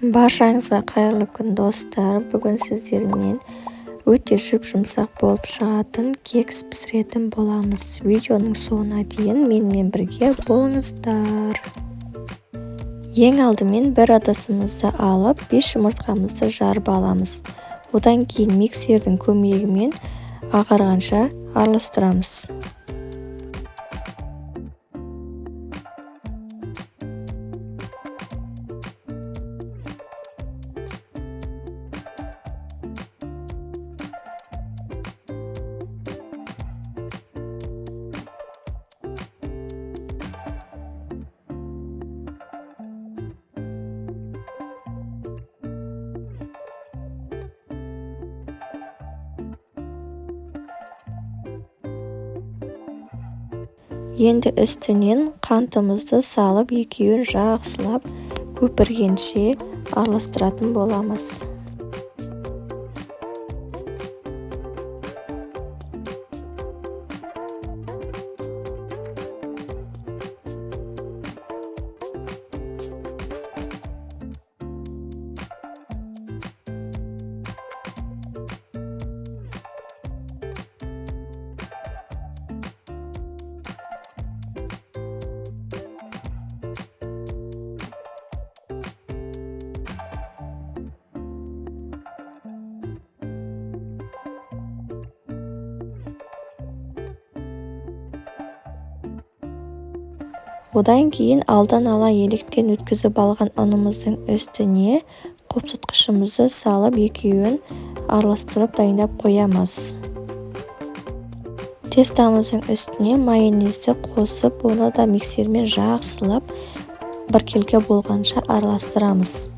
Баршаңызға қайырлы күн достар. Бүгін сіздермен өте жұп-жұмсақ болып шығатын кекс пісіретін боламыз. Видеоның соңына дейін менімен бірге болыңыздар. Ең алдымен бір ыдысымызды алып 5 жұмыртқамызды жарып аламыз. Одан кейін миксердің көмегімен ағарғанша араластырамыз. Енді үстінен қантымызды салып, екеуін жақсылап көпіргенше араластыратын боламыз. Одан кейін алдан ала електен өткізіп алған ұнымыздың үстіне қопсытқышымызды салып, екеуін араластырып дайындап қоямыз. Тестамыздың үстіне майонезді қосып, оны да миксермен жақсылап біркелкі болғанша араластырамыз.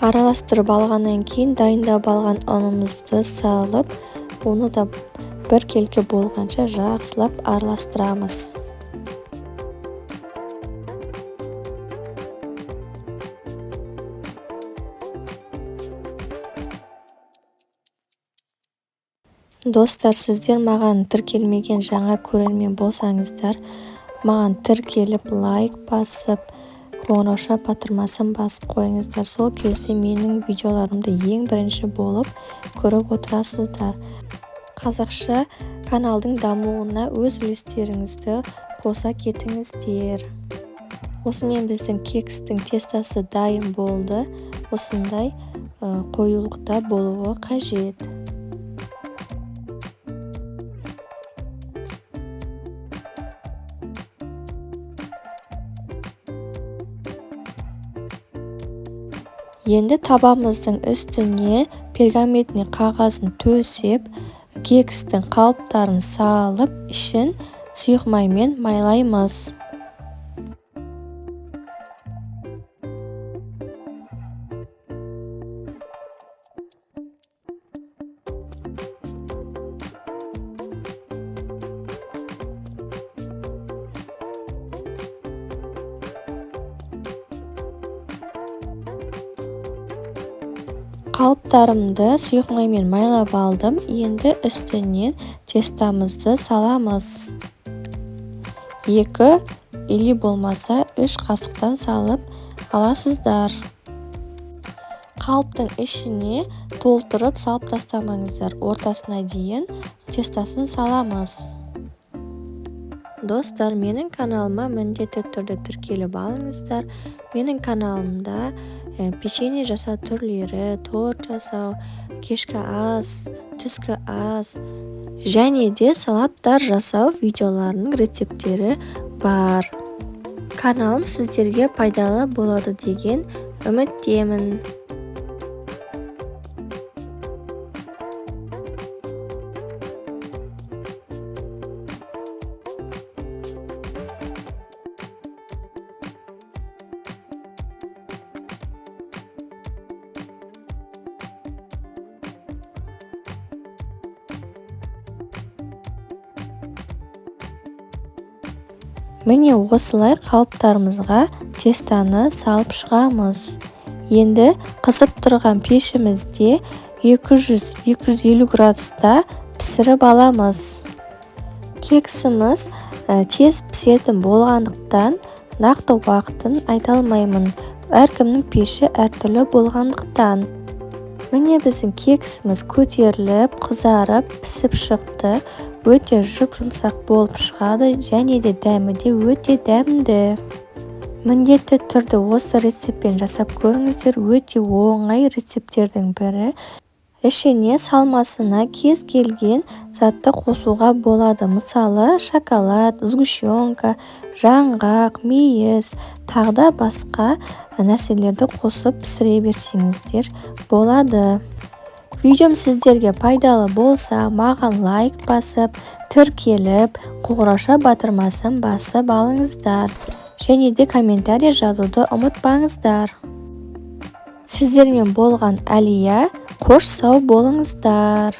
Араластырып алғаннан кейін дайындап алған ұнымызды салып, оны да біркелкі болғанша жақсылап араластырамыз. Достар, сіздер маған тіркелмеген жаңа көрермен болсаңыздар, маған тіркеліп, лайк басып, қоңырауша батырмасын басып қойыңыздар. Сол кезде менің видеоларымды ең бірінші болып көріп отырасыздар. Қазақша каналдың дамуына өз үлестеріңізді қоса кетіңіздер. Осымен біздің кекстің тестасы дайын болды. Осындай қоюлықта болуы қажет. Енді табамыздың үстіне пергаментный қағазын төсеп, кекстің қалыптарын салып, ішін сұйық маймен майлаймыз. Қалыптарымды сұйық маймен майлап алдым. Енді үстінен тестамызды саламыз. 2 или болмаса 3 қасықтан салып аласыздар. Қалыптың ішіне толтырып салып тастамаңыздар. Ортасына дейін тестасын саламыз. Достар, менің каналыма міндетті түрде тіркеліп алыңыздар. Менің каналымда печенье жасау түрлері, торт жасау, кешкі ас, түскі ас және де салаттар жасау видеоларының рецептері бар. Каналым сіздерге пайдалы болады деген үміттемін. Міне осылай қалыптарымызға тестаны салып шығамыз. Енді қызып тұрған пешімізде 200-250 градуста пісіріп аламыз. Кексіміз тез пісетін болғандықтан нақты уақытын айта алмаймын. Әркімнің пеші әртүрлі болғандықтан. Міне біздің кексіміз көтеріліп, қызарып, пісіп шықты. Өте жұп-жұмсақ болып шығады және де дәмі де өте дәмді. Міндетті түрде осы рецептпен жасап көріңіздер. Өте оңай рецепттердің бірі. Ішіне салмасына кез келген затты қосуға болады. Мысалы, шоколад, сгущенка, жаңғақ, мейіз, тағда басқа нәрселерді қосып пісіре берсеңіздер болады. Видеом сіздерге пайдалы болса, маған лайк басып, тіркеліп, қоңырауша батырмасын басып алыңыздар. Және де комментарий жазуды ұмытпаңыздар. Сіздермен болған Әлия, қош сау болыңыздар.